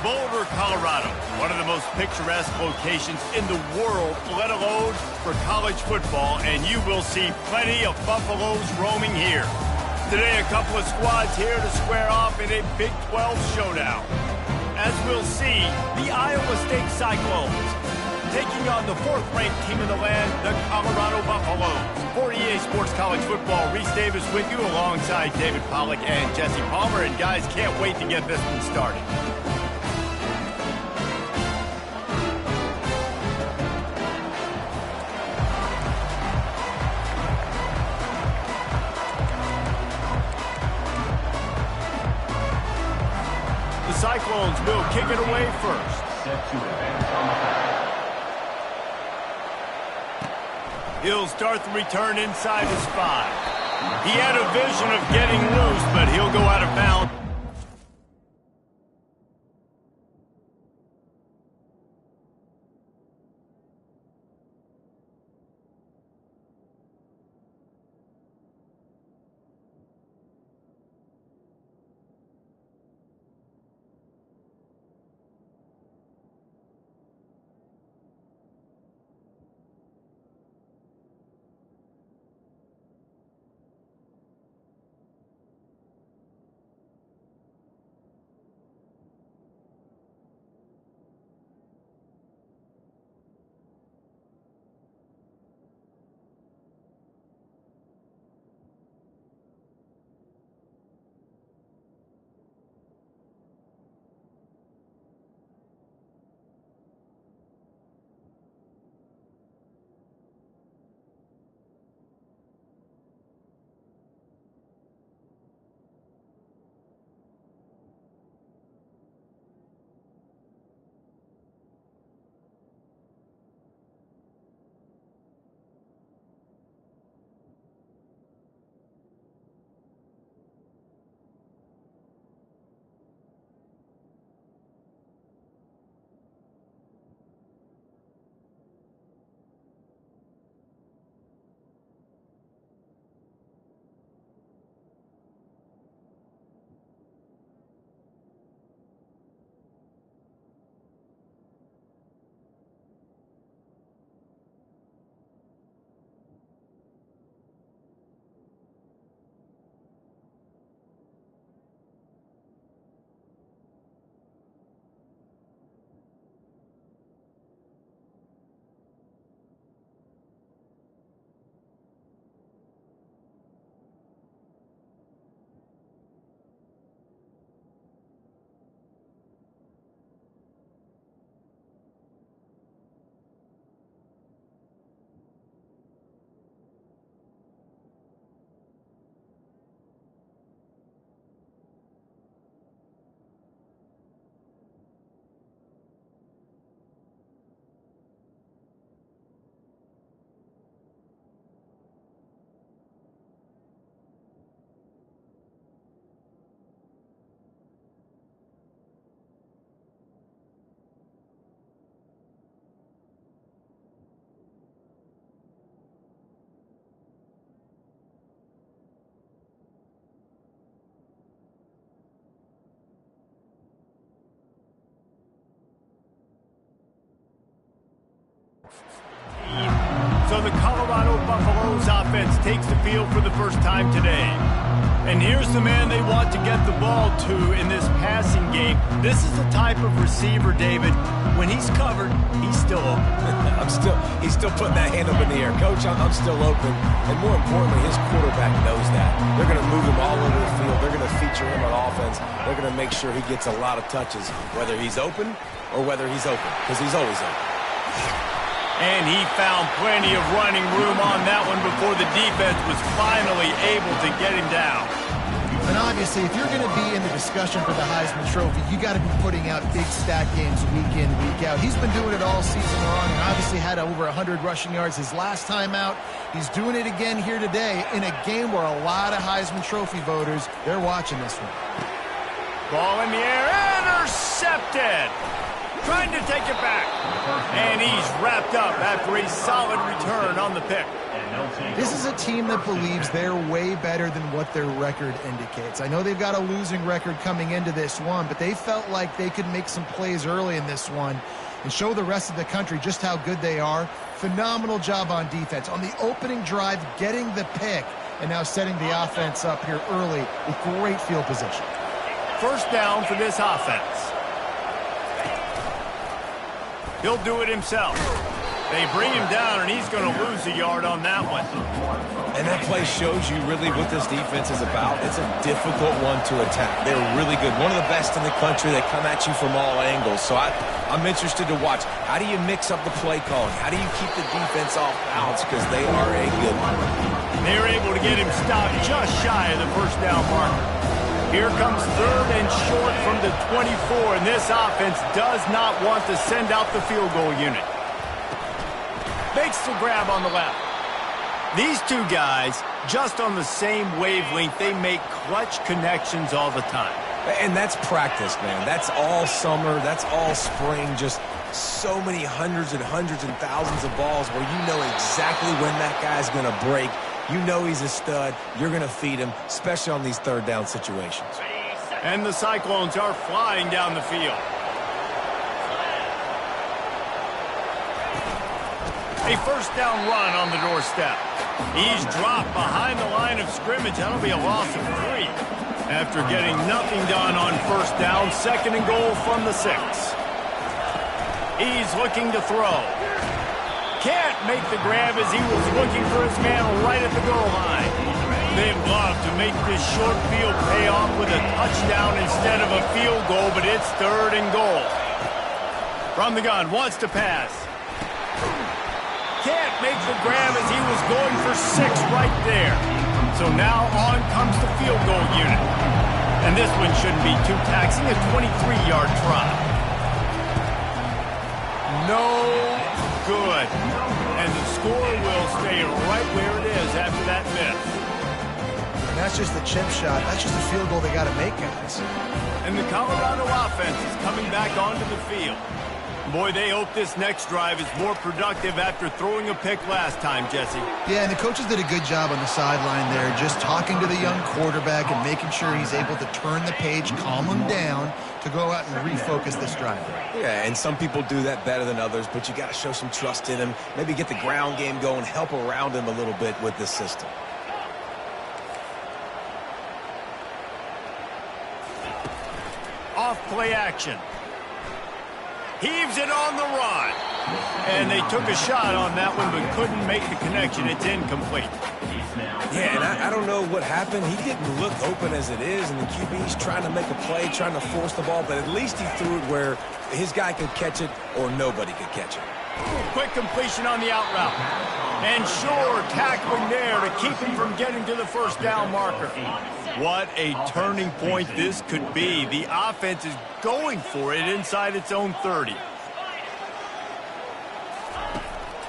Boulder, Colorado, one of the most picturesque locations in the world, let alone for college football, and you will see plenty of Buffaloes roaming here. Today, a couple of squads here to square off in a Big 12 showdown. As we'll see, the Iowa State Cyclones taking on the fourth-ranked team in the land, the Colorado Buffaloes. For EA Sports College Football, Reese Davis with you alongside David Pollack and Jesse Palmer. And guys, can't wait to get this one started. The Cyclones will kick it away first. He'll start the return inside his 5. He had a vision of getting loose, but he'll go out of bounds. So the Colorado Buffaloes offense takes the field for the first time today. And here's the man they want to get the ball to in this passing game. This is the type of receiver, David, when he's covered, he's still open. He's still putting that hand up in the air. Coach, I'm still open. And more importantly, his quarterback knows that. They're going to move him all over the field. They're going to feature him on offense. They're going to make sure he gets a lot of touches, whether he's open or whether he's open, because he's always open. And he found plenty of running room on that one before the defense was finally able to get him down. And obviously, if you're going to be in the discussion for the Heisman Trophy, you got to be putting out big stat games week in, week out. He's been doing it all season long and obviously had over 100 rushing yards his last time out. He's doing it again here today in a game where a lot of Heisman Trophy voters, they're watching this one. Ball in the air, intercepted. Trying to take it back. And he's wrapped up after a solid return on the pick. This is a team that believes they're way better than what their record indicates. I know they've got a losing record coming into this one, but they felt like they could make some plays early in this one and show the rest of the country just how good they are. Phenomenal job on defense. On the opening drive, getting the pick, and now setting the offense up here early with great field position. First down for this offense. He'll do it himself. They bring him down, and he's going to lose a yard on that one. And that play shows you really what this defense is about. It's a difficult one to attack. They're really good. One of the best in the country. They come at you from all angles. So I'm interested to watch. How do you mix up the play calling? How do you keep the defense off balance? Because they are a good one. They're able to get him stopped just shy of the first down marker. Here comes third and short from the 24, and this offense does not want to send out the field goal unit. Makes the grab on the left. These two guys, just on the same wavelength, they make clutch connections all the time. And that's practice, man. That's all summer. That's all spring. Just so many hundreds and thousands of balls where you know exactly when that guy's going to break. You know he's a stud. You're going to feed him, especially on these third down situations. And the Cyclones are flying down the field. A first down run on the doorstep. He's dropped behind the line of scrimmage. That'll be a loss of 3. After getting nothing done on first down, second and goal from the 6. He's looking to throw. Can't make the grab as he was looking for his man right at the goal line. They'd love to make this short field pay off with a touchdown instead of a field goal, but it's third and goal. From the gun, wants to pass. Can't make the grab as he was going for 6 right there. So now on comes the field goal unit. And this one shouldn't be too taxing, a 23-yard try. No good. And the score will stay right where it is after that miss. And that's just the chip shot. That's just a field goal they got to make, guys. And the Colorado offense is coming back onto the field. Boy, they hope this next drive is more productive after throwing a pick last time, Jesse. Yeah, and the coaches did a good job on the sideline there, just talking to the young quarterback and making sure he's able to turn the page, calm him down to go out and refocus this drive. Yeah, and some people do that better than others, but you got to show some trust in him. Maybe get the ground game going, help around him a little bit with this system. Off play action. Heaves it on the run. And they took a shot on that one, but couldn't make the connection. It's incomplete. Yeah, and I don't know what happened. He didn't look open as it is, and the QB's trying to make a play, trying to force the ball, but at least he threw it where his guy could catch it or nobody could catch it. Quick completion on the out route. And sure, tackling there to keep him from getting to the first down marker. What a turning point this could be. The offense is going for it inside its own 30.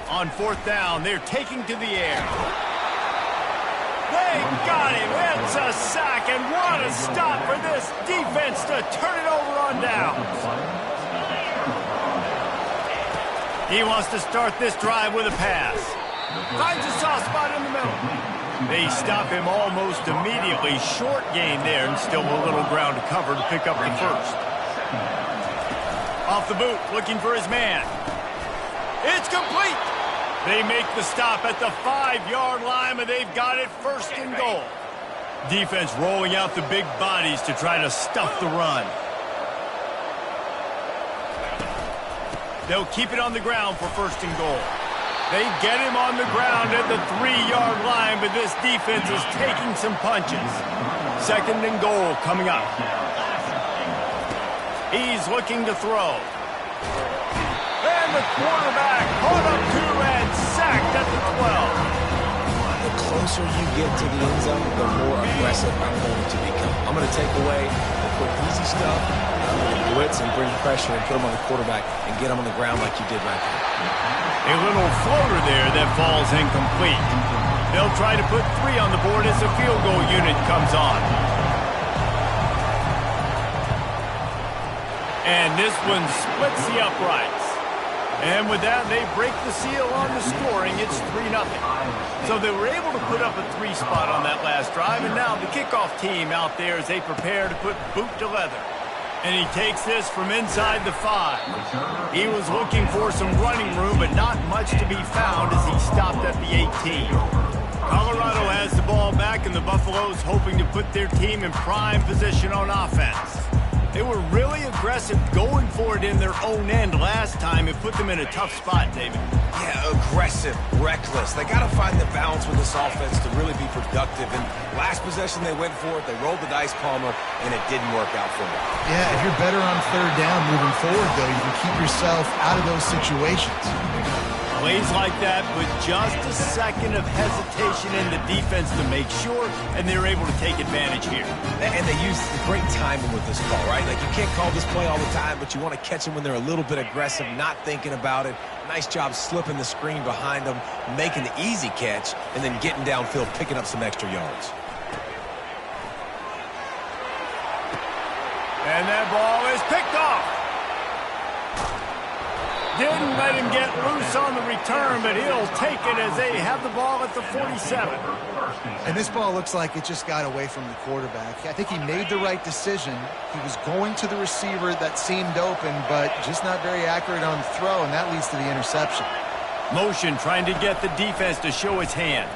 On fourth down, they're taking to the air. They got him. It's a sack, and what a stop for this defense to turn it over on downs. He wants to start this drive with a pass. Finds a soft spot in the middle. They stop him almost immediately. Short gain there, and still a little ground to cover to pick up the first. Off the boot, looking for his man. It's complete. They make the stop at the 5-yard line, but they've got it first and goal. Defense rolling out the big bodies to try to stuff the run. They'll keep it on the ground for first and goal. They get him on the ground at the 3-yard line, but this defense is taking some punches. Second and goal coming up. He's looking to throw. And the quarterback caught up to and sacked at the 12. The closer you get to the end zone, the more aggressive I'm going to become. I'm going to take away the quick, easy stuff. I'm going to blitz and bring pressure and put him on the quarterback and get him on the ground like you did right there. A little floater there that falls incomplete. They'll try to put 3 on the board as the field goal unit comes on. And this one splits the uprights. And with that, they break the seal on the scoring. It's 3-0. So they were able to put up a 3 spot on that last drive, and now the kickoff team out there as they prepare to put boot to leather. And he takes this from inside the 5. He was looking for some running room, but not much to be found as he stopped at the 18. Colorado has the ball back, and the Buffaloes hoping to put their team in prime position on offense. They were really aggressive going for it in their own end last time. It put them in a tough spot, David. Yeah, aggressive, reckless. They got to find the balance with this offense to really be productive. And last possession, they went for it. They rolled the dice, Palmer, and it didn't work out for them. Yeah, if you're better on third down moving forward, though, you can keep yourself out of those situations. Plays like that with just a second of hesitation in the defense to make sure, and they're able to take advantage here. And they use great timing with this call, right? Like, you can't call this play all the time, but you want to catch them when they're a little bit aggressive, not thinking about it. Nice job slipping the screen behind them, making the easy catch, and then getting downfield, picking up some extra yards. And that ball is picked off. Didn't let him get loose on the return, but he'll take it as they have the ball at the 47. And this ball looks like it just got away from the quarterback. I think he made the right decision. He was going to the receiver that seemed open, but just not very accurate on the throw, and that leads to the interception. Motion trying to get the defense to show his hand.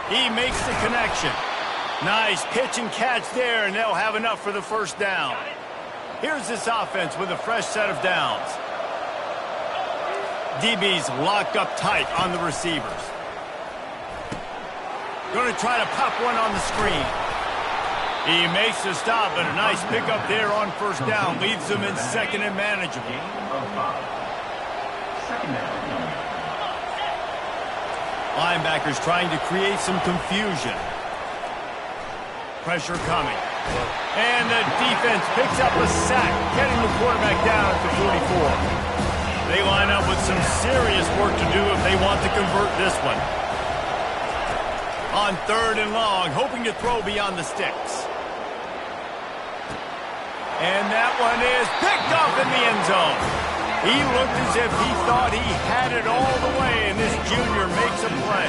He makes the connection. Nice pitch and catch there, and they'll have enough for the first down. Here's this offense with a fresh set of downs. DB's locked up tight on the receivers. Going to try to pop one on the screen. He makes the stop, but a nice pickup there on first down. Leaves them in second and manageable. Linebackers trying to create some confusion. Pressure coming. And the defense picks up a sack, getting the quarterback down at the 44. They line up with some serious work to do if they want to convert this one. On third and long, hoping to throw beyond the sticks. And that one is picked off in the end zone. He looked as if he thought he had it all the way, and this junior makes a play.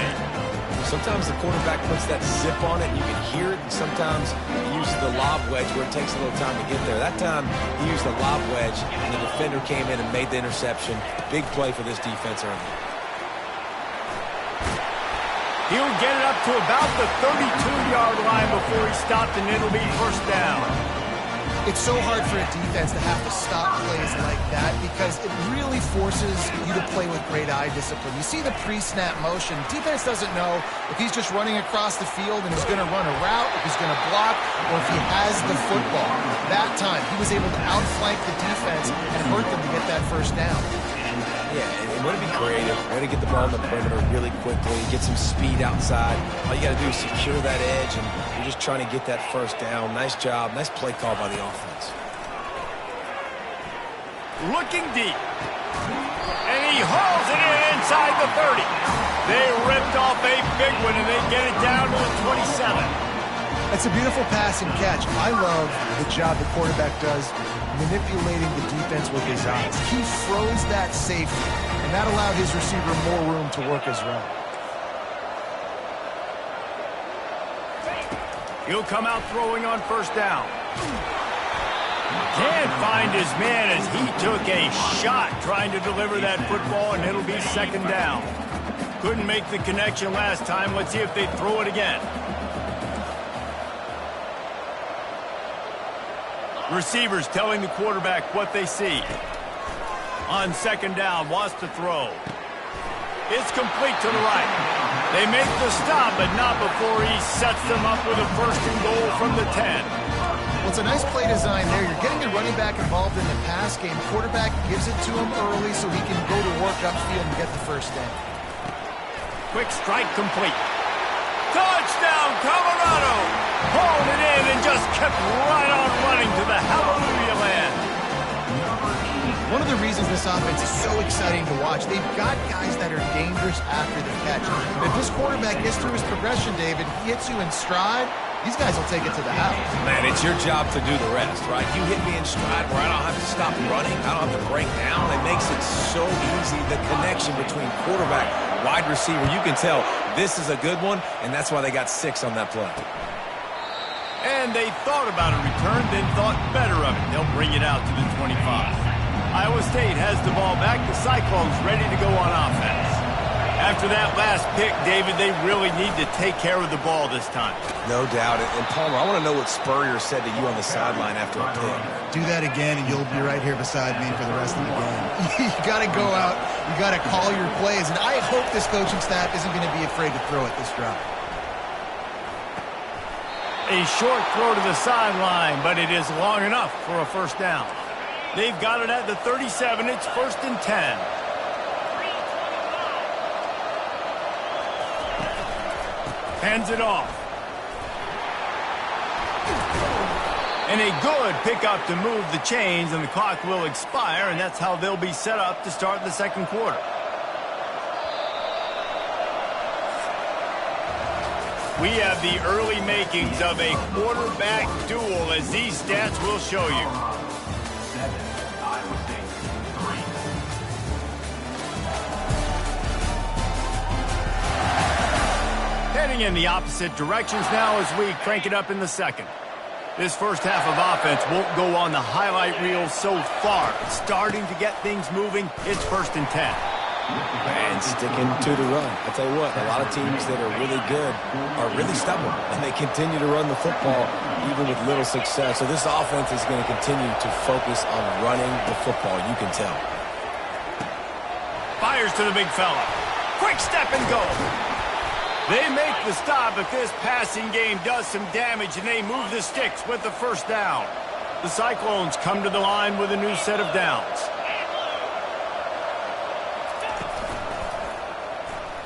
Sometimes the quarterback puts that zip on it, and you can hear it, and sometimes he uses the lob wedge where it takes a little time to get there. That time, he used the lob wedge, and the defender came in and made the interception. Big play for this defense early. He'll get it up to about the 32-yard line before he stopped, and it'll be first down. It's so hard for a defense to have to stop plays like that because it really forces you to play with great eye discipline. You see the pre-snap motion. Defense doesn't know if he's just running across the field and he's going to run a route, if he's going to block, or if he has the football. That time, he was able to outflank the defense and hurt them to get that first down. Yeah, and way to be creative, way to get the ball in the perimeter really quickly, get some speed outside. All you got to do is secure that edge, and you're just trying to get that first down. Nice job, nice play call by the offense. Looking deep. And he hauls it in inside the 30. They ripped off a big one, and they get it down to the 27. It's a beautiful pass and catch. I love the job the quarterback does manipulating the defense with his eyes. He froze that safety, and that allowed his receiver more room to work his route. He'll come out throwing on first down. Can't find his man as he took a shot trying to deliver that football, and it'll be second down. Couldn't make the connection last time. Let's see if they throw it again. Receivers telling the quarterback what they see. On second down, wants to throw. It's complete to the right. They make the stop, but not before he sets them up with a first and goal from the 10. Well, it's a nice play design there. You're getting the running back involved in the pass game. Quarterback gives it to him early so he can go to work upfield and get the first down. Quick strike complete. Touchdown, Colorado! Hauled it in and just kept right on running to the hallelujah land. One of the reasons this offense is so exciting to watch, they've got guys that are dangerous after the catch. But if this quarterback gets through his progression, David, he hits you in stride, these guys will take it to the house. Man, it's your job to do the rest, right? You hit me in stride where I don't have to stop running. I don't have to break down. It makes it so easy. The connection between quarterback, wide receiver, you can tell this is a good one, and that's why they got 6 on that play. And they thought about a return, then thought better of it. They'll bring it out to the 25. Iowa State has the ball back. The Cyclones ready to go on offense. After that last pick, David, they really need to take care of the ball this time. No doubt. And Palmer, I want to know what Spurrier said to you on the sideline after a pick. Do that again, and you'll be right here beside me for the rest of the game. You got to go out. You got to call your plays. And I hope this coaching staff isn't going to be afraid to throw it this drive. A short throw to the sideline, but it is long enough for a first down. They've got it at the 37. It's 1st and 10. Hands it off. And a good pickup to move the chains, and the clock will expire, and that's how they'll be set up to start the second quarter. We have the early makings of a quarterback duel, as these stats will show you. Heading in the opposite directions now as we crank it up in the second. This first half of offense won't go on the highlight reel so far. It's starting to get things moving. It's 1st and 10. And sticking to the run. I'll tell you what, a lot of teams that are really good are really stubborn, and they continue to run the football even with little success. So this offense is going to continue to focus on running the football, you can tell. Fires to the big fella. Quick step and go. They make the stop, but this passing game does some damage, and they move the sticks with the first down. The Cyclones come to the line with a new set of downs.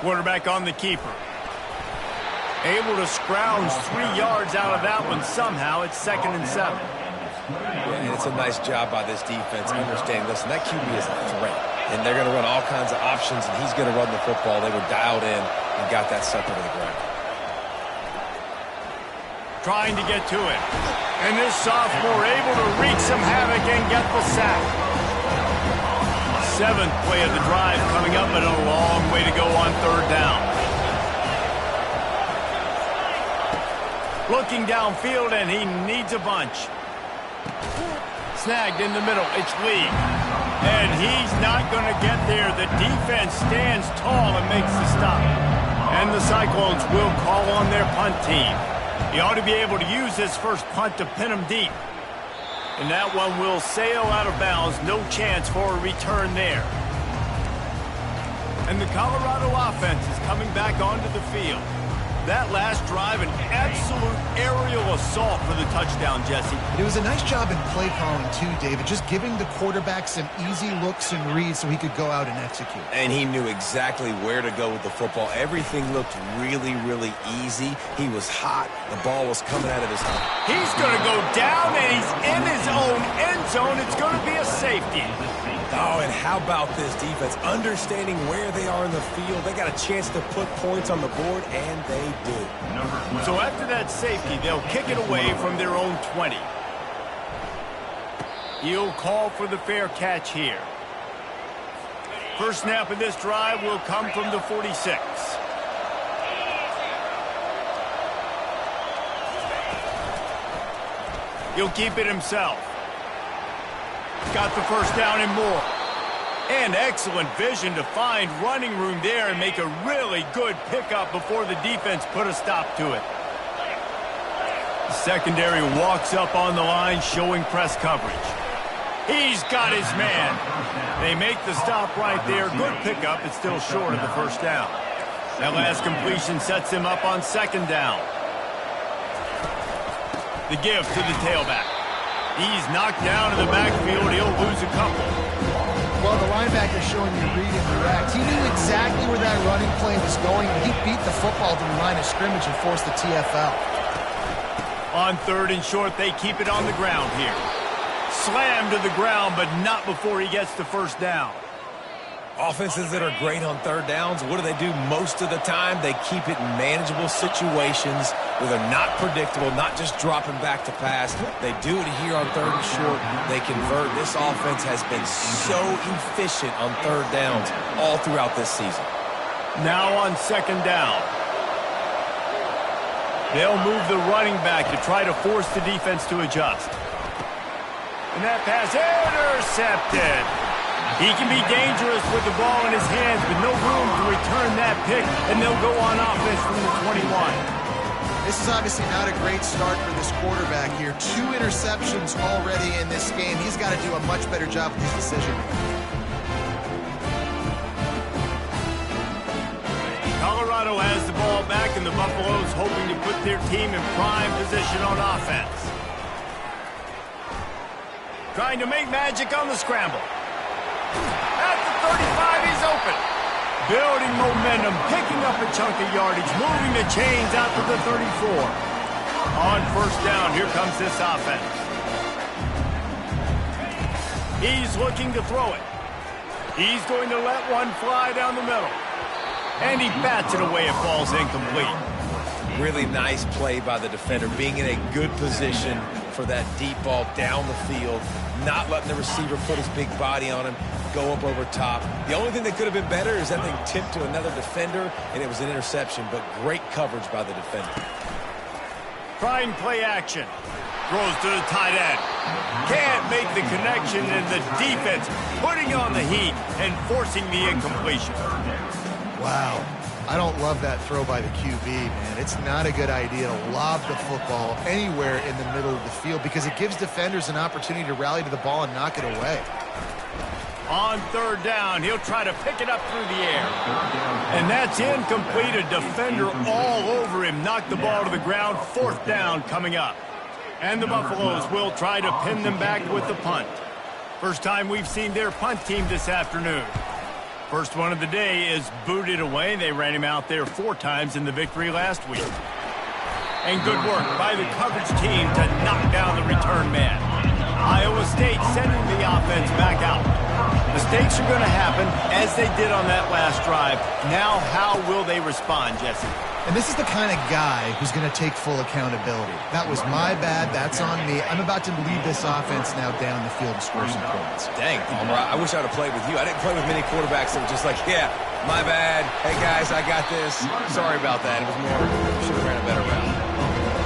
Quarterback on the keeper. Able to scrounge 3 yards out of that one somehow. It's 2nd and 7. Yeah, and it's a nice job by this defense understanding, listen, that QB is a threat, and they're going to run all kinds of options, and he's going to run the football. They were dialed in and got that sucker to the ground. Trying to get to it. And this sophomore able to wreak some havoc and get the sack. 7th play of the drive coming up, but a long way to go on 3rd down. Looking downfield, and he needs a bunch. Snagged in the middle. It's Lee. And he's not going to get there. The defense stands tall and makes the stop. And the Cyclones will call on their punt team. He ought to be able to use his first punt to pin him deep. And that one will sail out of bounds. No chance for a return there. And the Colorado offense is coming back onto the field. That last drive, an absolute aerial assault for the touchdown, Jesse. It was a nice job in play calling, too, David. Just giving the quarterback some easy looks and reads so he could go out and execute. And he knew exactly where to go with the football. Everything looked really, really easy. He was hot. The ball was coming out of his hand. He's going to go down, and he's in his own end zone. It's going to be a safety. Oh, and how about this defense? Understanding where they are in the field. They got a chance to put points on the board, and they did. So after that safety, they'll kick it away from their own 20. He'll call for the fair catch here. First snap of this drive will come from the 46. He'll keep it himself. Got the first down and more. And excellent vision to find running room there and make a really good pickup before the defense put a stop to it. The secondary walks up on the line showing press coverage. He's got his man. They make the stop right there. Good pickup. It's still short of the first down. That last completion sets him up on 2nd down. The give to the tailback. He's knocked down in the backfield. He'll lose a couple. Well, the linebacker's showing you read and react. He knew exactly where that running play was going, and he beat the football to the line of scrimmage and forced the TFL. On 3rd and short, they keep it on the ground here. Slammed to the ground, but not before he gets the first down. Offenses that are great on 3rd downs, what do? Most of the time, they keep it in manageable situations, where they're not predictable, not just dropping back to pass. They do it here on 3rd and short. They convert. This offense has been so efficient on 3rd downs all throughout this season. Now on 2nd down. They'll move the running back to try to force the defense to adjust. And that pass intercepted. He can be dangerous with the ball in his hands, but no room to return that pick, and they'll go on offense from the 21. This is obviously not a great start for this quarterback here. 2 interceptions already in this game. He's got to do a much better job with his decision. Colorado has the ball back, and the Buffaloes hoping to put their team in prime position on offense. Trying to make magic on the scramble. At the 35, he's open. Building momentum, picking up a chunk of yardage, moving the chains out to the 34. On 1st down, here comes this offense. He's looking to throw it. He's going to let one fly down the middle. And he bats it away. It falls incomplete. Really nice play by the defender, being in a good position for that deep ball down the field, not letting the receiver put his big body on him, go up over top. The only thing that could have been better is that thing tipped to another defender, and it was an interception, but great coverage by the defender. Trying play action. Throws to the tight end. Can't make the connection, and the defense putting on the heat and forcing the incompletion. Wow. I don't love that throw by the QB, man. It's not a good idea to lob the football anywhere in the middle of the field because it gives defenders an opportunity to rally to the ball and knock it away. On 3rd down, he'll try to pick it up through the air. And that's incomplete. A defender all over him. Knocked the ball to the ground. 4th down coming up. And the Buffaloes will try to pin them back with the punt. First time we've seen their punt team this afternoon. First one of the day is booted away. They ran him out there 4 times in the victory last week. And good work by the coverage team to knock down the return man. Iowa State sending the offense back out. Mistakes are going to happen, as they did on that last drive. Now, how will they respond, Jesse? And this is the kind of guy who's going to take full accountability. That was my bad. That's on me. I'm about to lead this offense now down the field and score some points. Dang, Palmer, I wish I would have played with you. I didn't play with many quarterbacks that were just like, yeah, my bad. Hey, guys, I got this. Sorry about that. It was more, should have ran a better route.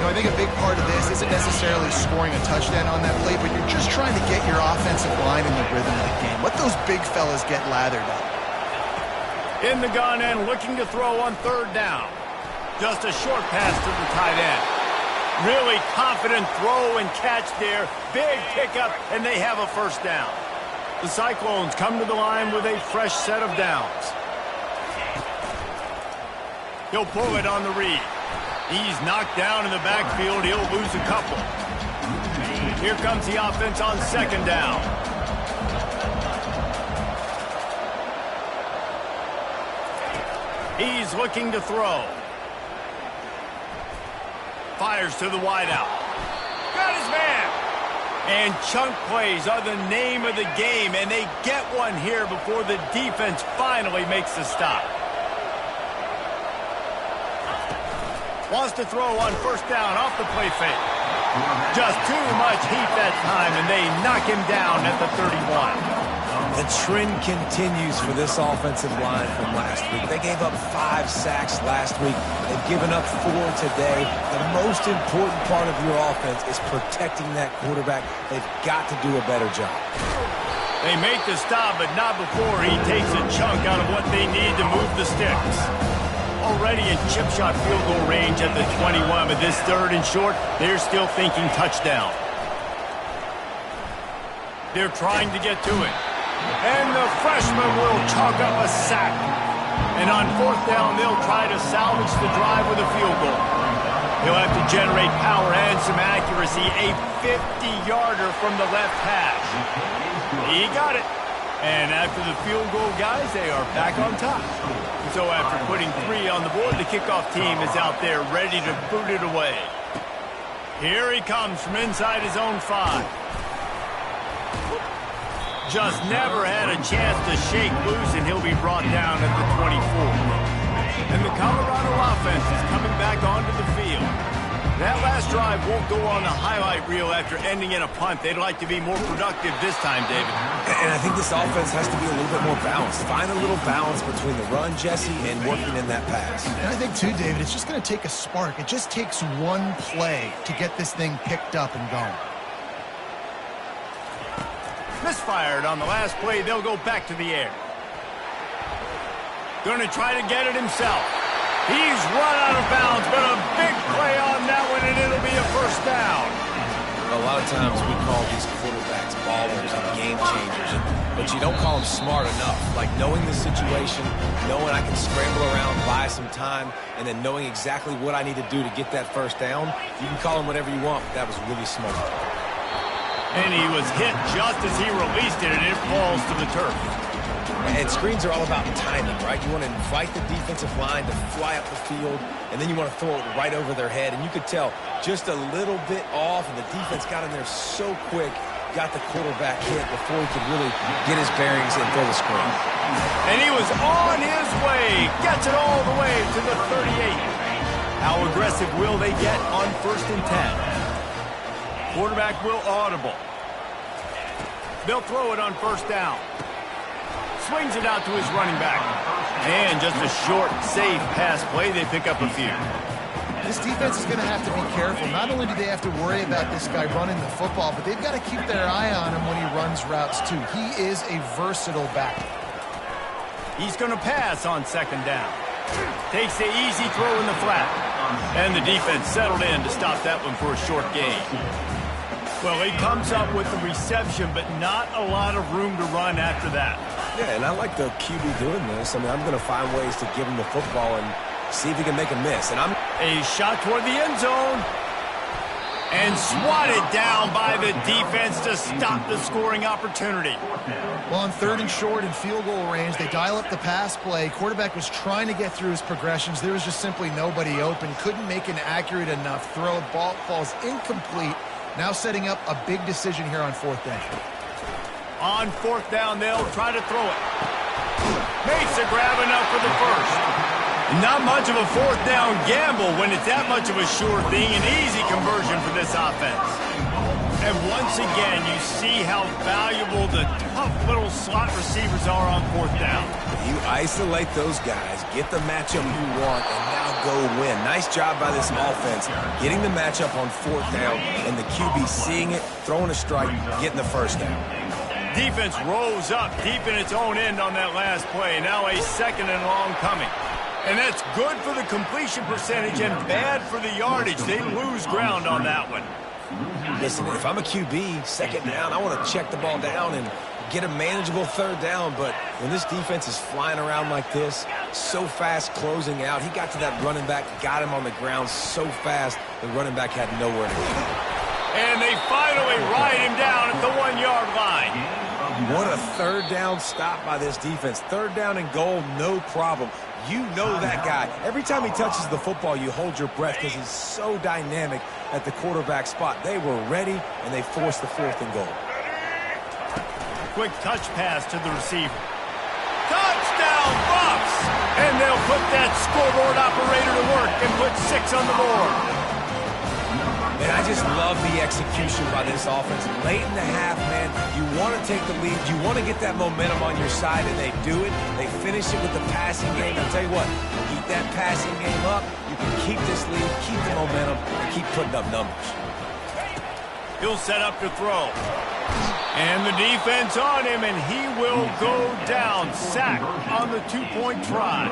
You know, I think a big part of this isn't necessarily scoring a touchdown on that play, but you're just trying to get your offensive line in the rhythm of the game. Let those big fellas get lathered up. In the gun and looking to throw on 3rd down. Just a short pass to the tight end. Really confident throw and catch there. Big pickup, and they have a 1st down. The Cyclones come to the line with a fresh set of downs. He'll pull it on the read. He's knocked down in the backfield. He'll lose a couple. Here comes the offense on 2nd down. He's looking to throw. Fires to the wideout. Got his man. And chunk plays are the name of the game, and they get one here before the defense finally makes the stop. Wants to throw on 1st down off the play fake. Just too much heat that time, and they knock him down at the 31. The trend continues for this offensive line from last week. They gave up 5 sacks last week. They've given up 4 today. The most important part of your offense is protecting that quarterback. They've got to do a better job. They make the stop, but not before he takes a chunk out of what they need to move the sticks. Already in chip shot field goal range at the 21, but this 3rd and short, they're still thinking touchdown. They're trying to get to it. And the freshman will chalk up a sack. And on 4th down, they'll try to salvage the drive with a field goal. He'll have to generate power and some accuracy. A 50-yarder from the left hash. He got it. And after the field goal, guys, they are back on top. So after putting 3 on the board, the kickoff team is out there ready to boot it away. Here he comes from inside his own 5. Just never had a chance to shake loose, and he'll be brought down at the 24. And the Colorado offense is coming back onto the field. That last drive won't go on the highlight reel after ending in a punt. They'd like to be more productive this time, David. And I think this offense has to be a little bit more balanced. Find a little balance between the run, Jesse, and working in that pass. And I think, too, David, it's just going to take a spark. It just takes one play to get this thing picked up and going. Misfired on the last play. They'll go back to the air. Going to try to get it himself. He's run out of bounds, but a big play on that one, and it'll be a first down. A lot of times we call these quarterbacks ballers and game changers, but you don't call them smart enough. Like knowing the situation, knowing I can scramble around, buy some time, and then knowing exactly what I need to do to get that first down. You can call them whatever you want, but that was really smart. And he was hit just as he released it, and it falls to the turf. And screens are all about timing, right? You want to invite the defensive line to fly up the field, and then you want to throw it right over their head. And you could tell just a little bit off, and the defense got in there so quick, got the quarterback hit before he could really get his bearings and throw the screen. And he was on his way, gets it all the way to the 38. How aggressive will they get on 1st and 10? Quarterback will audible. They'll throw it on 1st down. Swings it out to his running back. And just a short, safe pass play. They pick up a few. This defense is going to have to be careful. Not only do they have to worry about this guy running the football, but they've got to keep their eye on him when he runs routes, too. He is a versatile back. He's going to pass on 2nd down. Takes the easy throw in the flat. And the defense settled in to stop that one for a short gain. Well, he comes up with the reception, but not a lot of room to run after that. Yeah, and I like the QB doing this. I mean, I'm going to find ways to give him the football and see if he can make a miss. And a shot toward the end zone. And swatted down by the defense to stop the scoring opportunity. Well, on 3rd and short in field goal range, they dial up the pass play. Quarterback was trying to get through his progressions. There was just simply nobody open. Couldn't make an accurate enough throw. Ball falls incomplete. Now setting up a big decision here on 4th down. On 4th down, they'll try to throw it. Makes a grab enough for the first. Not much of a 4th down gamble when it's that much of a sure thing. An easy conversion for this offense. And once again, you see how valuable the tough little slot receivers are on 4th down. You isolate those guys, get the matchup you want, and now go win. Nice job by this offense, getting the matchup on 4th down, and the QB seeing it, throwing a strike, getting the first down. Defense rose up deep in its own end on that last play. Now a 2nd and long coming. And that's good for the completion percentage and bad for the yardage. They lose ground on that one. Listen, if I'm a QB, 2nd down, I want to check the ball down and get a manageable 3rd down. But when this defense is flying around like this, so fast closing out, he got to that running back, got him on the ground so fast, the running back had nowhere to go. And they finally ride him down at the 1-yard line. What a 3rd down stop by this defense. 3rd down and goal, no problem. You know that guy. Every time he touches the football, you hold your breath because he's so dynamic at the quarterback spot. They were ready, and they forced the 4th and goal. Quick touch pass to the receiver. Touchdown, Bucks! And they'll put that scoreboard operator to work and put 6 on the board. And I just love the execution by this offense. Late in the half, man, you want to take the lead. You want to get that momentum on your side, and they do it. They finish it with the passing game. I'll tell you what, keep that passing game up. You can keep this lead, keep the momentum, and keep putting up numbers. He'll set up to throw. And the defense on him, and he will go down. Sack on the 2-point try.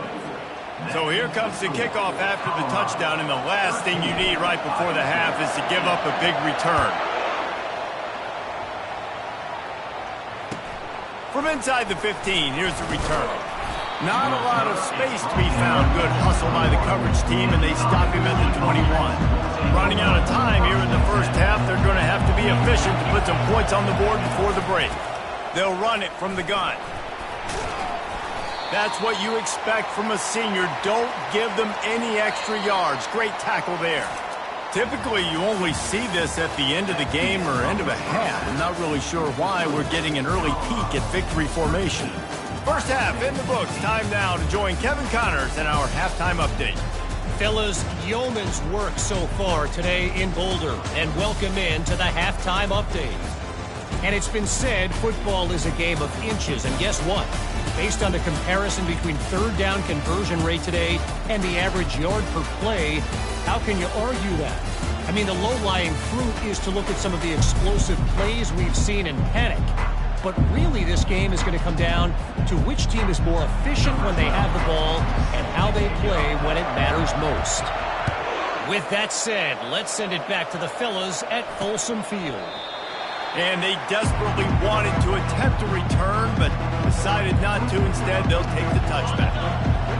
So here comes the kickoff after the touchdown, and the last thing you need right before the half is to give up a big return. From inside the 15, here's the return. Not a lot of space to be found. Good hustle by the coverage team, and they stop him at the 21. Running out of time here in the first half, they're going to have to be efficient to put some points on the board before the break. They'll run it from the gun. That's what you expect from a senior. Don't give them any extra yards. Great tackle there. Typically, you only see this at the end of the game or end of a half. I'm not really sure why we're getting an early peek at victory formation. First half in the books. Time now to join Kevin Connors in our halftime update. Fellas, yeoman's work so far today in Boulder, and welcome in to the halftime update. And it's been said football is a game of inches, and guess what? Based on the comparison between third down conversion rate today and the average yard per play, how can you argue that? I mean, the low-lying fruit is to look at some of the explosive plays we've seen and panic. But really, this game is going to come down to which team is more efficient when they have the ball and how they play when it matters most. With that said, let's send it back to the fellas at Folsom Field. And they desperately wanted to attempt a return, but decided not to. Instead, they'll take the touchback.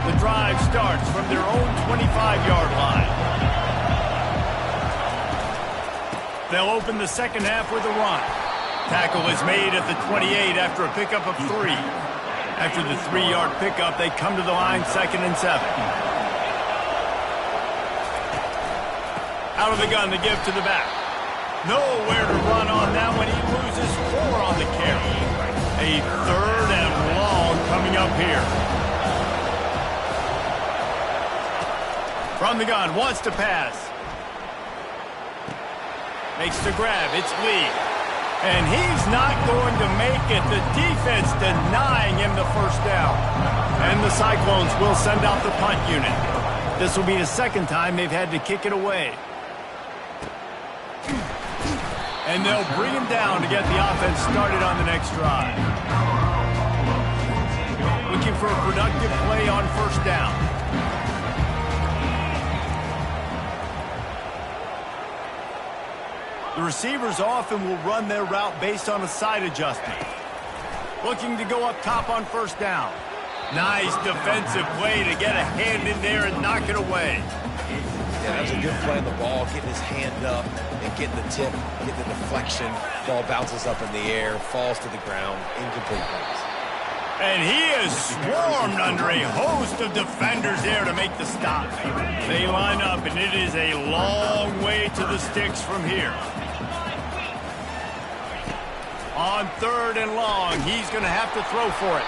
The drive starts from their own 25-yard line. They'll open the second half with a run. Tackle is made at the 28 after a pickup of 3. After the 3-yard pickup, they come to the line 2nd and 7. Out of the gun to give to the back. Nowhere to run on that one. He loses 4 on the carry. A 3rd and long coming up here. From the gun, wants to pass. Makes the grab. It's Lee. And he's not going to make it. The defense denying him the first down. And the Cyclones will send out the punt unit. This will be the second time they've had to kick it away. And they'll bring him down to get the offense started on the next drive. Looking for a productive play on first down. The receivers often will run their route based on a side adjustment. Looking to go up top on first down. Nice defensive play to get a hand in there and knock it away. Yeah, that was a good play on the ball, getting his hand up and getting the tip, getting the deflection. Ball bounces up in the air, falls to the ground, incomplete pass. And he is swarmed under a host of defenders there to make the stop. They line up, and it is a long way to the sticks from here. On 3rd and long, he's going to have to throw for it.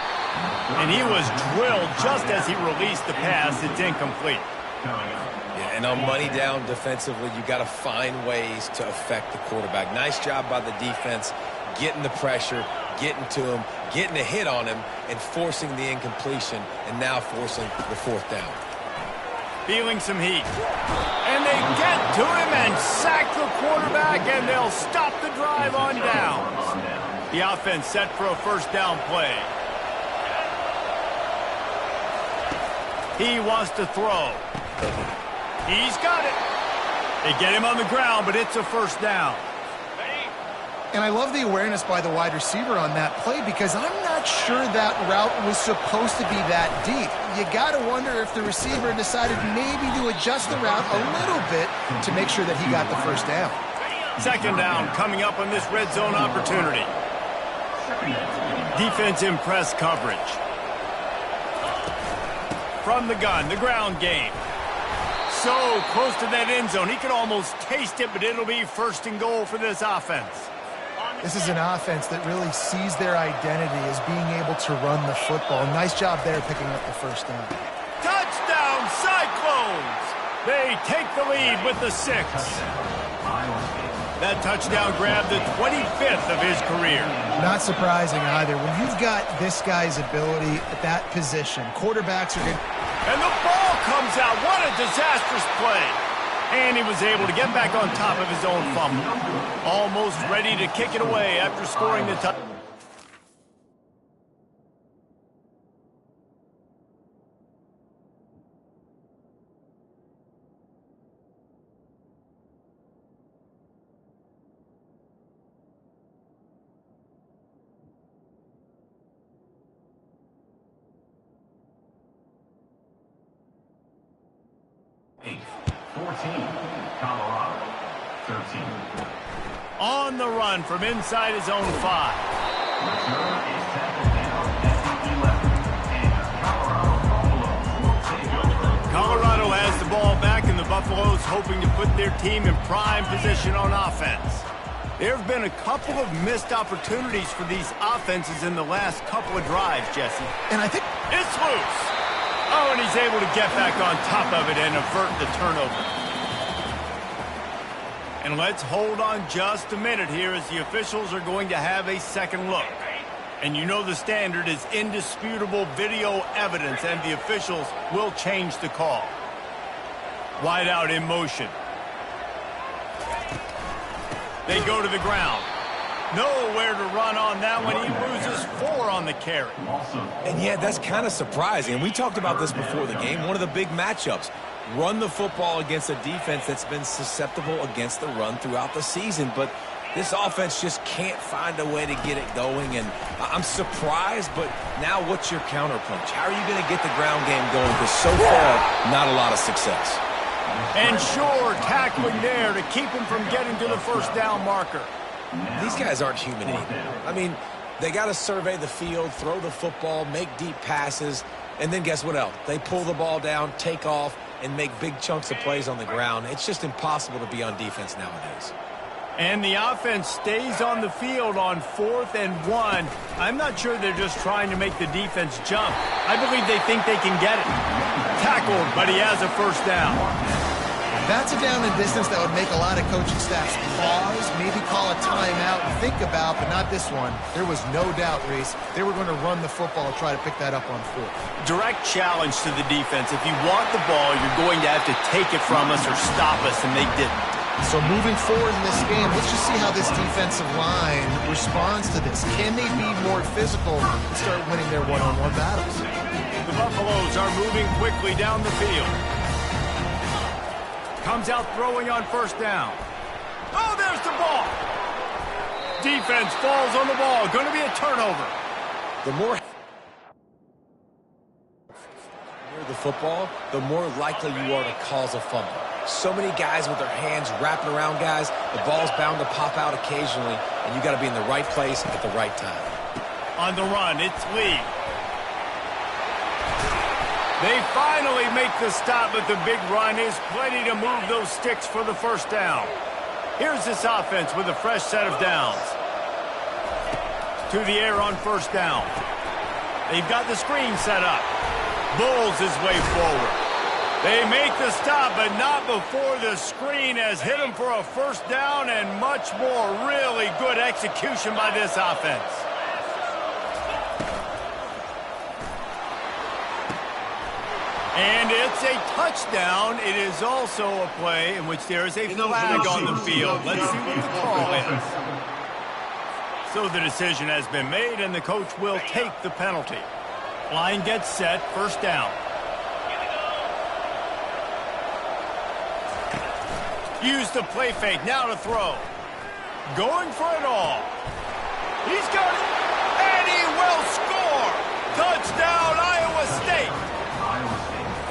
And he was drilled just as he released the pass. It's incomplete. Yeah, and on money down defensively, you got to find ways to affect the quarterback. Nice job by the defense, getting the pressure, getting to him, getting a hit on him, and forcing the incompletion, and now forcing the 4th down. Feeling some heat. And they get to him and sack the quarterback, and they'll stop the drive on downs. The offense set for a first down play. He wants to throw. He's got it. They get him on the ground, but it's a first down. And I love the awareness by the wide receiver on that play because I'm not sure that route was supposed to be that deep. You got to wonder if the receiver decided maybe to adjust the route a little bit to make sure that he got the first down. Second down coming up on this red zone opportunity. Defense in press coverage. From the gun, the ground game. So close to that end zone. He could almost taste it, but it'll be 1st and goal for this offense. This is an offense that really sees their identity as being able to run the football. Nice job there picking up the first down. Touchdown, Cyclones! They take the lead with the 6. That touchdown grabbed the 25th of his career. Not surprising either. When you've got this guy's ability at that position, quarterbacks are good. And the ball comes out. What a disastrous play. And he was able to get back on top of his own fumble. Almost ready to kick it away after scoring the touchdown. Colorado, 13. On the run from inside his own 5. Return is tackled down at the 11. And Colorado has the ball back, and the Buffaloes hoping to put their team in prime position on offense. There have been a couple of missed opportunities for these offenses in the last couple of drives, Jesse. And I think it's loose. Oh, and he's able to get back on top of it and avert the turnover. And let's hold on just a minute here as the officials are going to have a second look. And you know the standard is indisputable video evidence, and the officials will change the call. Wide out in motion. They go to the ground. Nowhere to run on that one. He loses 4 on the carry. And yeah, that's kind of surprising. And we talked about this before the game. One of the big matchups. Run the football against a defense that's been susceptible against the run throughout the season. But this offense just can't find a way to get it going. And I'm surprised, but now what's your counterpunch? How are you going to get the ground game going? Because so far, not a lot of success. And sure, tackling there to keep him from getting to the first down marker. These guys aren't human either. I mean, they got to survey the field, throw the football, make deep passes, and then guess what else? They pull the ball down, take off, and make big chunks of plays on the ground. It's just impossible to be on defense nowadays. And the offense stays on the field on 4th and 1. I'm not sure they're just trying to make the defense jump. I believe they think they can get it. Tackled, but he has a first down. That's a down and distance that would make a lot of coaching staffs pause, maybe call a timeout and think about, but not this one. There was no doubt, Reese, they were going to run the football and try to pick that up on 4th. Direct challenge to the defense. If you want the ball, you're going to have to take it from us or stop us, and they didn't. So moving forward in this game, let's just see how this defensive line responds to this. Can they be more physical and start winning their one-on-one battles? The Buffaloes are moving quickly down the field. Comes out throwing on first down. Oh, there's the ball. Defense falls on the ball. Going to be a turnover. The more the football, the more likely you are to cause a fumble. So many guys with their hands wrapping around guys, the ball's bound to pop out occasionally, and you got to be in the right place at the right time. On the run, it's Lee. They finally make the stop, but the big run is plenty to move those sticks for the first down. Here's this offense with a fresh set of downs. To the air on first down. They've got the screen set up. Bulls his way forward. They make the stop, but not before the screen has hit him for a first down and much more. Really good execution by this offense. And it's a touchdown. It is also a play in which there is a flag on the field. Let's see what the call is. So the decision has been made, and the coach will take the penalty. Line gets set, first down. Use the play fake, now to throw. Going for it all. He's got it, and he will score. Touchdown, Iowa State.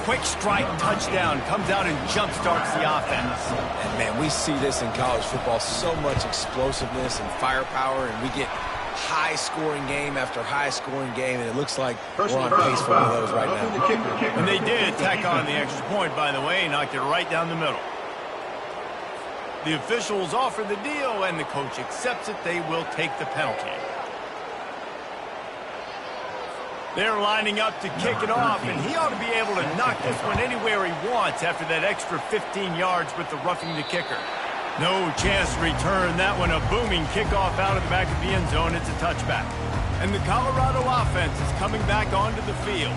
Quick strike touchdown, comes out and jump-starts the offense. And, man, we see this in college football, so much explosiveness and firepower, and we get high-scoring game after high-scoring game, and it looks like we're on pace for one of those right now. And they did tack on the extra point, by the way, knocked it right down the middle. The officials offer the deal, and the coach accepts it. They will take the penalty. They're lining up to kick it off, and he ought to be able to knock this one anywhere he wants after that extra 15 yards with the roughing the kicker. No chance to return that one. A booming kickoff out of the back of the end zone. It's a touchback. And the Colorado offense is coming back onto the field.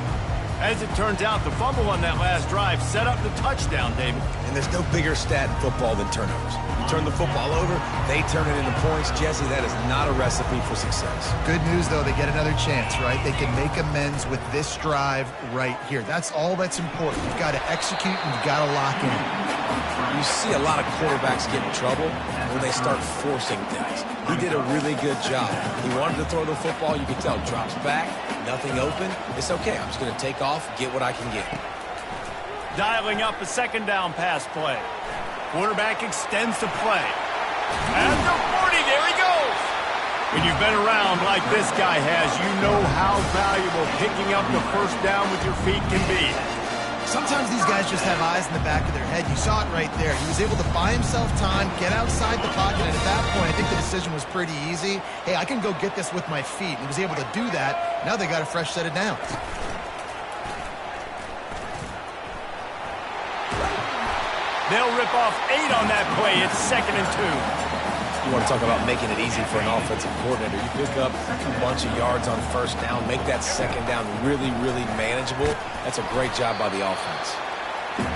As it turns out, the fumble on that last drive set up the touchdown, David. And there's no bigger stat in football than turnovers. You turn the football over, they turn it into points. Jesse, that is not a recipe for success. Good news, though, they get another chance, right? They can make amends with this drive right here. That's all that's important. You've got to execute and you've got to lock in. You see a lot of quarterbacks get in trouble when they start forcing things. He did a really good job. He wanted to throw the football. You could tell, drops back, nothing open. It's okay. I'm just going to take off, get what I can get. Dialing up a second down pass play. Quarterback extends the play. And the 40, there he goes. When you've been around like this guy has, you know how valuable picking up the first down with your feet can be. Sometimes these guys just have eyes in the back of their head. You saw it right there. He was able to buy himself time, get outside the pocket, and at that point, I think the decision was pretty easy. Hey, I can go get this with my feet. He was able to do that. Now they got a fresh set of downs. They'll rip off 8 on that play. It's 2nd and 2. You want to talk about making it easy for an offensive coordinator. You pick up a bunch of yards on first down, make that second down really, really manageable. That's a great job by the offense.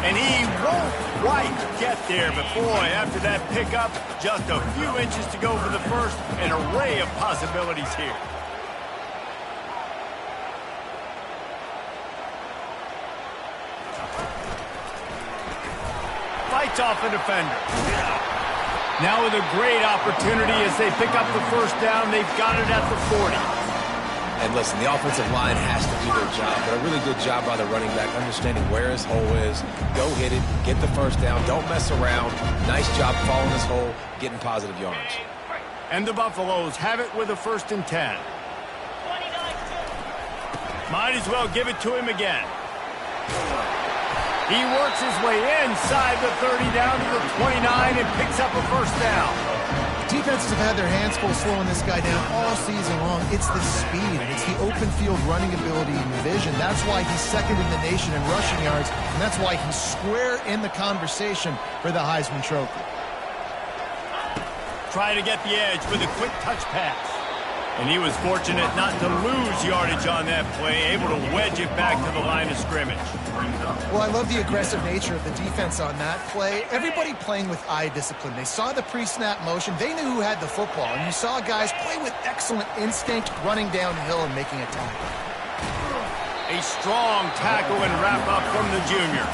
And he won't quite get there, but boy, after that pickup, just a few inches to go for the first. An array of possibilities here. Fights off the defender. Now with a great opportunity as they pick up the first down. They've got it at the 40. And listen, the offensive line has to do their job, but a really good job by the running back, understanding where his hole is. Go hit it, get the first down, don't mess around. Nice job following his hole, getting positive yards. And the Buffaloes have it with a 1st and 10. Might as well give it to him again. He works his way inside the 30 down to the 29 and picks up a first down. Defenses have had their hands full slowing this guy down all season long. It's the speed. It's the open field running ability and vision. That's why he's 2nd in the nation in rushing yards, and that's why he's square in the conversation for the Heisman Trophy. Try to get the edge with a quick touch pass. And he was fortunate not to lose yardage on that play, able to wedge it back to the line of scrimmage. Well, I love the aggressive nature of the defense on that play. Everybody playing with eye discipline. They saw the pre-snap motion. They knew who had the football. And you saw guys play with excellent instinct, running downhill and making a tackle. A strong tackle and wrap up from the junior.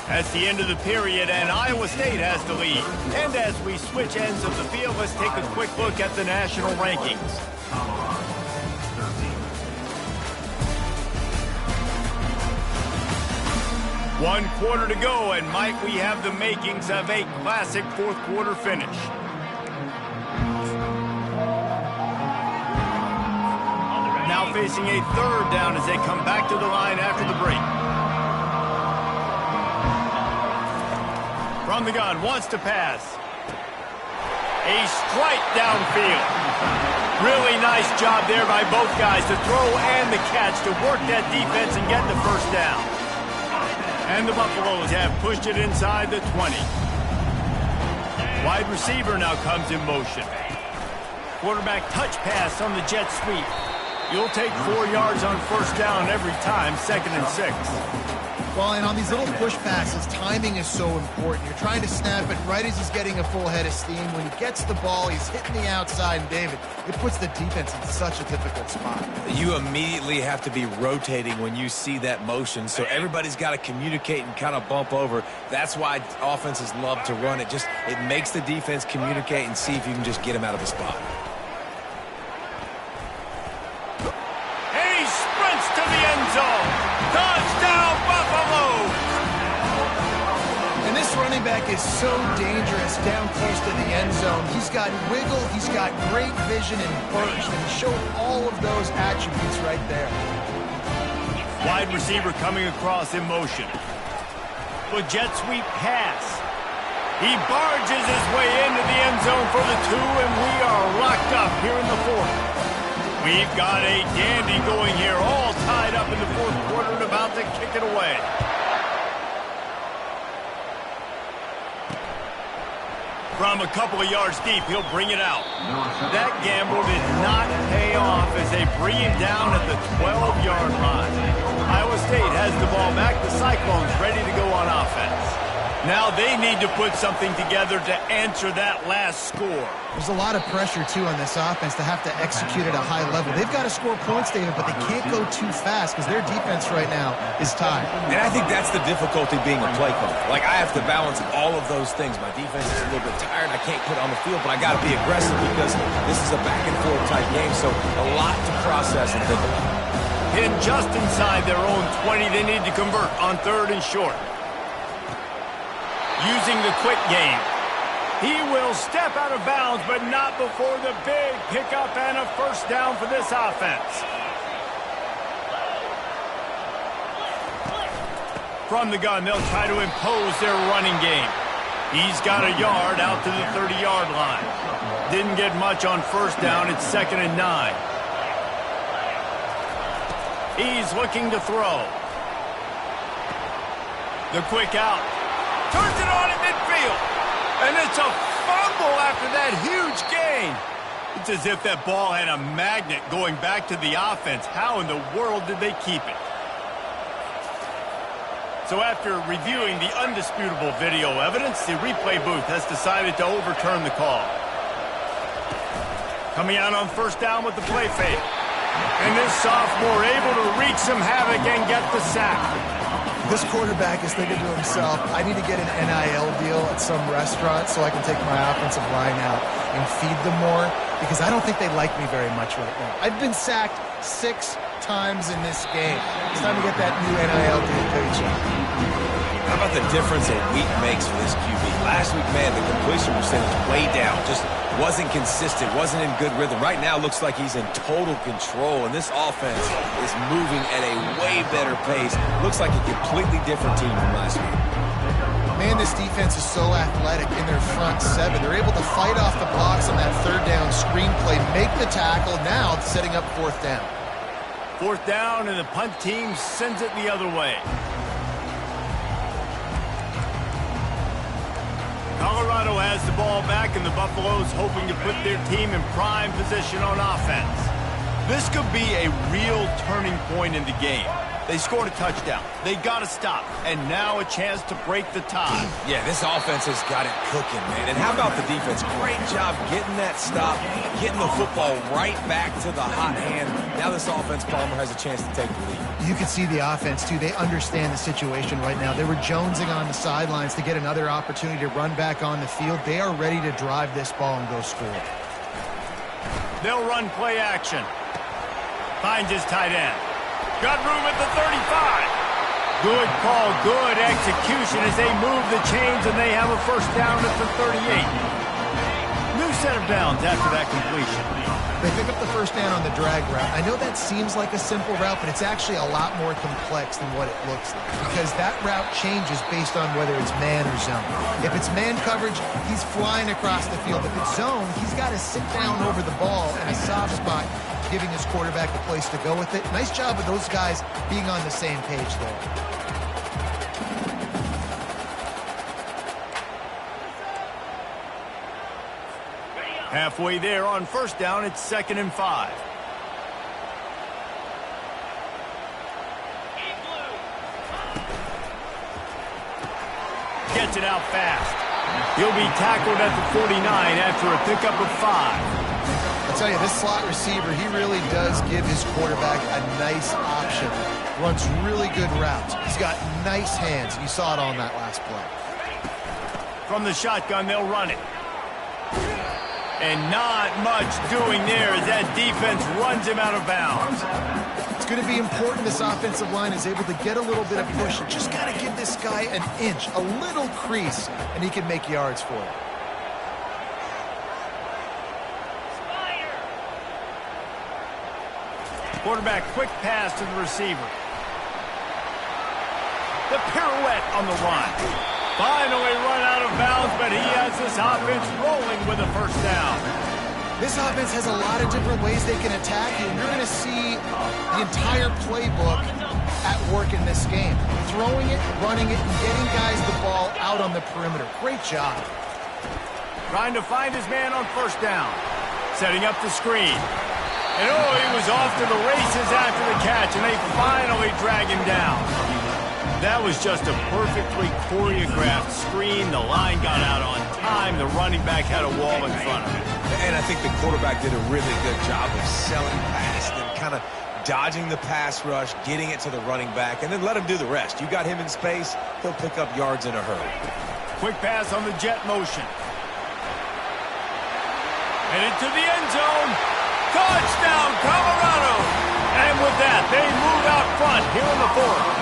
That's the end of the period, and Iowa State has the lead. And as we switch ends of the field, let's take a quick look at the national rankings. One quarter to go, and might we have the makings of a classic fourth quarter finish. Now facing a 3rd down as they come back to the line after the break. From the gun, wants to pass. A strike downfield. Really nice job there by both guys to throw and the catch to work that defense and get the first down. And the Buffaloes have pushed it inside the 20. Wide receiver now comes in motion. Quarterback touch pass on the jet sweep. You'll take 4 yards on first down every time, 2nd and 6. Well, and on these little push passes, timing is so important. You're trying to snap it right as he's getting a full head of steam. When he gets the ball, he's hitting the outside, and David, it puts the defense in such a difficult spot. You immediately have to be rotating when you see that motion, so everybody's got to communicate and kind of bump over. That's why offenses love to run it. It makes the defense communicate and see if you can just get him out of the spot. And he sprints to the end zone. Touchdown, Buffalo! And this running back is so dangerous down close to the end zone. He's got wiggle, he's got great vision and burst, and he showed all of those attributes right there. Wide receiver coming across in motion. The jet sweep pass. He barges his way into the end zone for the 2, and we are locked up here in the 4th. We've got a dandy going here, all tied up in the 4th quarter and about to kick it away. From a couple of yards deep, he'll bring it out. That gamble did not pay off as they bring him down at the 12-yard line. Iowa State has the ball back. The Cyclones ready to go on offense. Now they need to put something together to answer that last score. There's a lot of pressure, too, on this offense to have to execute at a high level. They've got to score points, David, but they can't go too fast because their defense right now is tied. And I think that's the difficulty being a play caller. Like, I have to balance all of those things. My defense is a little bit tired. I can't put on the field, but I got to be aggressive because this is a back-and-forth type game, so a lot to process and think about. In just inside their own 20, they need to convert on 3rd and short. Using the quick game. He will step out of bounds, but not before the big pickup and a first down for this offense. From the gun, they'll try to impose their running game. He's got a yard out to the 30-yard line. Didn't get much on first down. It's 2nd and 9. He's looking to throw. The quick out. Turns it on in midfield. And it's a fumble after that huge gain. It's as if that ball had a magnet going back to the offense. How in the world did they keep it? So after reviewing the undisputable video evidence, the replay booth has decided to overturn the call. Coming out on first down with the play fake. And this sophomore able to wreak some havoc and get the sack. This quarterback is thinking to himself, I need to get an NIL deal at some restaurant so I can take my offensive line out and feed them more, because I don't think they like me very much right now. I've been sacked 6 times in this game. It's time to get that new NIL deal paycheck. How about the difference a week makes for this QB? Last week, man, the completion percentage way down. Just wasn't consistent, wasn't in good rhythm. Right now, looks like he's in total control, and this offense is moving at a way better pace. Looks like a completely different team from last week. Man, this defense is so athletic in their front 7. They're able to fight off the blocks on that 3rd down screenplay, make the tackle, now setting up 4th down. 4th down, and the punt team sends it the other way. Colorado has the ball back, and the Buffaloes hoping to put their team in prime position on offense. This could be a real turning point in the game. They scored a touchdown. They got to stop. And now a chance to break the tie. Yeah, this offense has got it cooking, man. And how about the defense? Great job getting that stop, getting the football right back to the hot hand. Now this offense, Palmer, has a chance to take the lead. You can see the offense, too. They understand the situation right now. They were jonesing on the sidelines to get another opportunity to run back on the field. They are ready to drive this ball and go score. They'll run play action. Finds his tight end. Got room at the 35. Good call, good execution as they move the chains, and they have a first down at the 38. New set of downs after that completion. They pick up the first down on the drag route. I know that seems like a simple route, but it's actually a lot more complex than what it looks like, because that route changes based on whether it's man or zone. If it's man coverage, he's flying across the field. If it's zone, he's got to sit down over the ball in a soft spot, giving his quarterback a place to go with it. Nice job of those guys being on the same page there. Halfway there on first down, it's 2nd and 5. Gets it out fast. He'll be tackled at the 49 after a pickup of 5. I'll tell you, this slot receiver, he really does give his quarterback a nice option. Runs really good routes. He's got nice hands. You saw it on that last play. From the shotgun, they'll run it. And not much doing there as that defense runs him out of bounds. It's going to be important this offensive line is able to get a little bit of push. Just got to give this guy an inch, a little crease, and he can make yards for it. Quarterback quick pass to the receiver. The pirouette on the run. Finally run out of bounds, but he has this offense rolling with a first down. This offense has a lot of different ways they can attack you, and you're going to see the entire playbook at work in this game. Throwing it, running it, and getting guys the ball out on the perimeter. Great job. Trying to find his man on first down. Setting up the screen. And oh, he was off to the races after the catch, and they finally drag him down. That was just a perfectly choreographed screen. The line got out on time. The running back had a wall in front of him. And I think the quarterback did a really good job of selling past and kind of dodging the pass rush, getting it to the running back, and then let him do the rest. You got him in space, he'll pick up yards in a hurry. Quick pass on the jet motion. And into the end zone. Touchdown, Colorado! And with that, they move out front here in the 4th.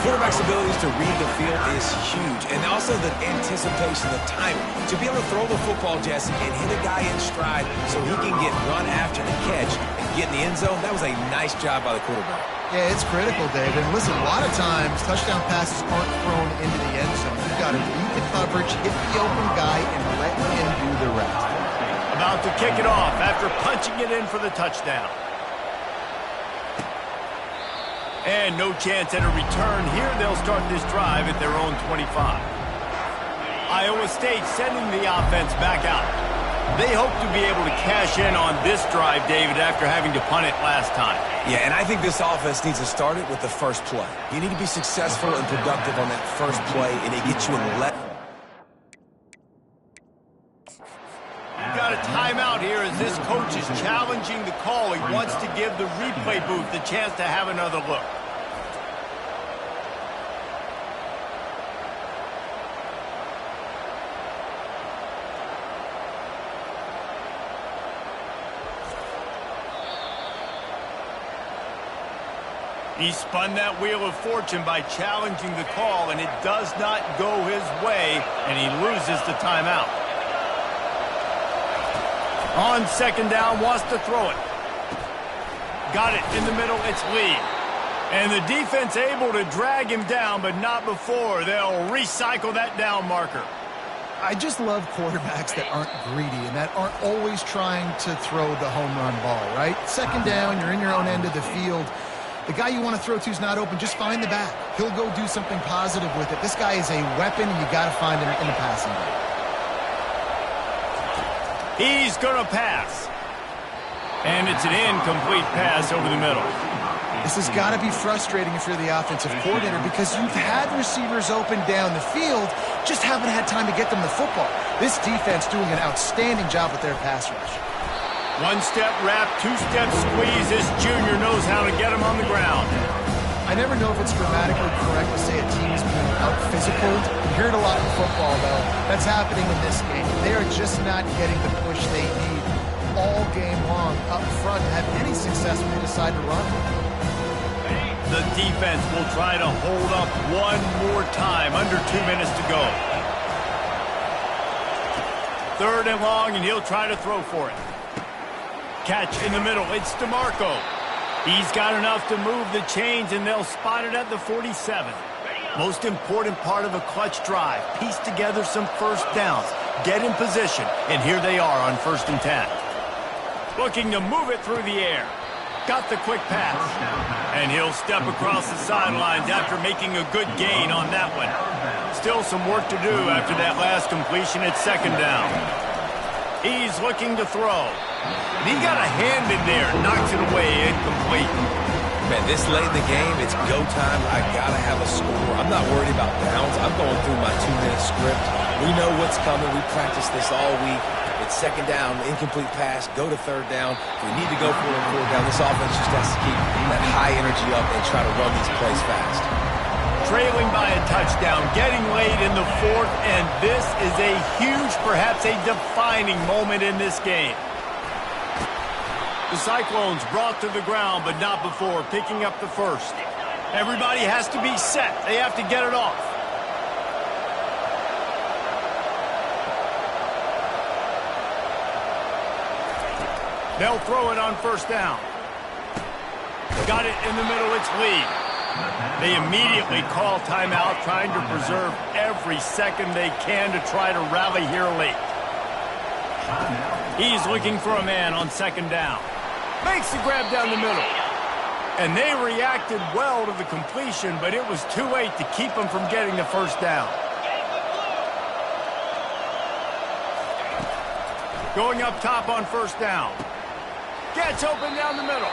Quarterback's abilities to read the field is huge, and also the anticipation, the timing. To be able to throw the football, Jesse, and hit a guy in stride so he can get run after the catch and get in the end zone, that was a nice job by the quarterback. Yeah, it's critical, David. And listen, a lot of times touchdown passes aren't thrown into the end zone. You've got to read the coverage. coverage, hit the open guy, and let him do the rest. About to kick it off after punching it in for the touchdown. And no chance at a return here. They'll start this drive at their own 25. Iowa State sending the offense back out. They hope to be able to cash in on this drive, David, after having to punt it last time. Yeah, and I think this offense needs to start it with the first play. You need to be successful and productive on that first play, and it gets you in let. Got a timeout here as this coach is challenging the call. He wants to give the replay booth the chance to have another look. He spun that wheel of fortune by challenging the call, and it does not go his way, and he loses the timeout. On second down, wants to throw it. Got it in the middle, it's Lee. And the defense able to drag him down, but not before. They'll recycle that down marker. I just love quarterbacks that aren't greedy and that aren't always trying to throw the home run ball, right? Second down, you're in your own end of the field. The guy you want to throw to is not open. Just find the back. He'll go do something positive with it. This guy is a weapon, and you got to find him in the passing game. He's going to pass. And it's an incomplete pass over the middle. This has got to be frustrating if you're the offensive coordinator because you've had receivers open down the field, just haven't had time to get them the football. This defense doing an outstanding job with their pass rush. One-step wrap, two-step squeeze. This junior knows how to get him on the ground. I never know if it's grammatically correct to say a team is being out-physical. You hear it a lot in football, though. That's happening in this game. They are just not getting the push they need all game long up front to have any success when they decide to run. The defense will try to hold up one more time. Under 2 minutes to go. Third and long, and he'll try to throw for it. Catch in the middle. It's DeMarco. He's got enough to move the chains, and they'll spot it at the 47. Most important part of a clutch drive. Piece together some first downs. Get in position, and here they are on 1st and 10. Looking to move it through the air. Got the quick pass. And he'll step across the sidelines after making a good gain on that one. Still some work to do after that last completion at 2nd down. He's looking to throw. And he got a hand in there, knocks it away, incomplete. Man, this late in the game, it's go time. I got to have a score. I'm not worried about downs. I'm going through my 2-minute script. We know what's coming. We practiced this all week. It's 2nd down, incomplete pass, go to 3rd down. We need to go for it on 4th down. This offense just has to keep that high energy up and try to run these plays fast. Trailing by a touchdown, getting late in the 4th, and this is a huge, perhaps a defining moment in this game. The Cyclones brought to the ground, but not before picking up the 1st. Everybody has to be set. They have to get it off. They'll throw it on 1st down. Got it in the middle, it's Lee. They immediately call timeout, trying to preserve every second they can to try to rally here late. He's looking for a man on 2nd down. Makes the grab down the middle. And they reacted well to the completion, but it was too late to keep them from getting the 1st down. Going up top on 1st down. Gets open down the middle.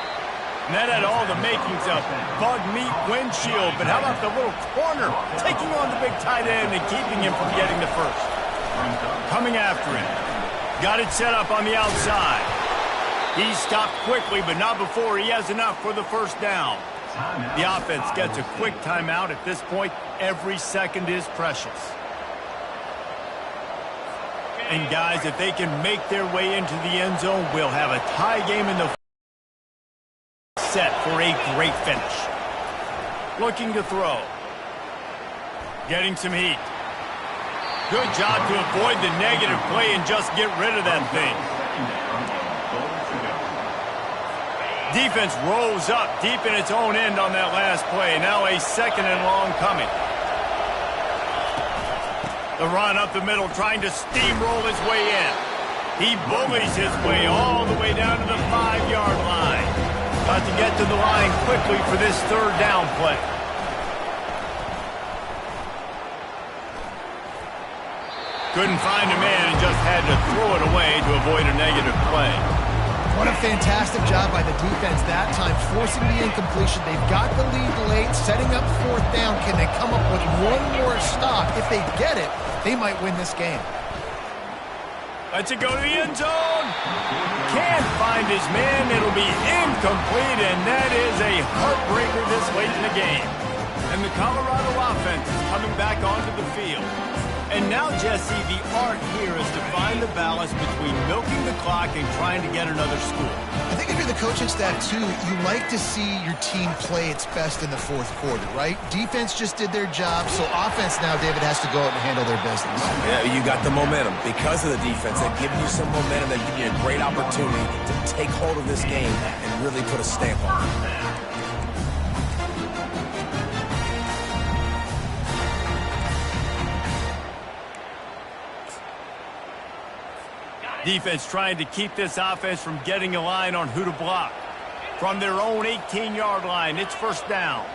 And that had all the makings of bug meat windshield, but how about the little corner taking on the big tight end and keeping him from getting the 1st? Coming after him. Got it set up on the outside. He stopped quickly, but not before he has enough for the 1st down. The offense gets a quick timeout. At this point, every second is precious. And guys, if they can make their way into the end zone, we'll have a tie game in the set for a great finish. Looking to throw. Getting some heat. Good job to avoid the negative play and just get rid of that thing. Defense rolls up deep in its own end on that last play. Now a 2nd and long coming. The run up the middle, trying to steamroll his way in. He bullies his way all the way down to the 5-yard line. Got to get to the line quickly for this third down play. Couldn't find a man and just had to throw it away to avoid a negative play. What a fantastic job by the defense that time, forcing the incompletion. They've got the lead late, setting up fourth down. Can they come up with one more stop? If they get it, they might win this game. Lets it go to the end zone. Can't find his man. It'll be incomplete, and that is a heartbreaker this late in the game. And the Colorado offense is coming back onto the field. And now, Jesse, the art here is to find the balance between milking the clock and trying to get another score. I think if you're the coaching staff, too, you like to see your team play its best in the fourth quarter, right? Defense just did their job, so offense now, David, has to go out and handle their business. Yeah, you got the momentum. Because of the defense, they've given you some momentum. They've given you a great opportunity to take hold of this game and really put a stamp on it. Defense trying to keep this offense from getting a line on who to block. From their own 18-yard line, it's first down.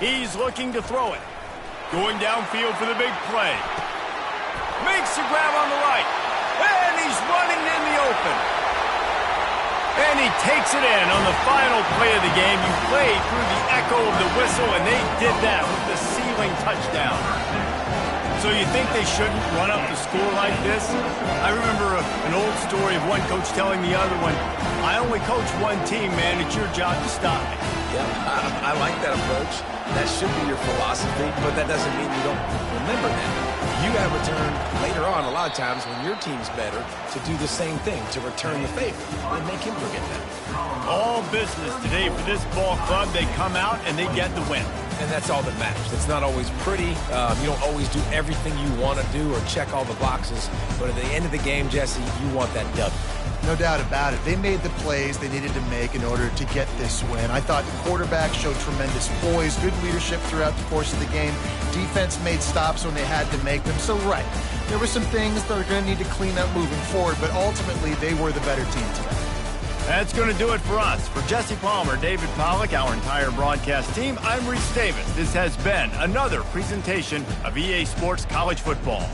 He's looking to throw it. Going downfield for the big play. Makes the grab on the right. And he's running in the open. And he takes it in on the final play of the game. You played through the echo of the whistle, and they did that with the ceiling touchdown. So you think they shouldn't run up the score like this? I remember an old story of one coach telling the other one, I only coach one team, man. It's your job to stop me. Yeah, I like that approach. That should be your philosophy, but that doesn't mean you don't remember that. You got to return later on, a lot of times when your team's better, to do the same thing, to return the favor, and make him forget that. All business today for this ball club. They come out and they get the win. And that's all that matters. It's not always pretty. You don't always do everything you want to do or check all the boxes, but at the end of the game, Jesse, you want that W. No doubt about it. They made the plays they needed to make in order to get this win. I thought the quarterback showed tremendous poise, good leadership throughout the course of the game. Defense made stops when they had to make them. So, right, there were some things that are going to need to clean up moving forward, but ultimately they were the better team today. That's going to do it for us. For Jesse Palmer, David Pollack, our entire broadcast team, I'm Reese Davis. This has been another presentation of EA Sports College Football.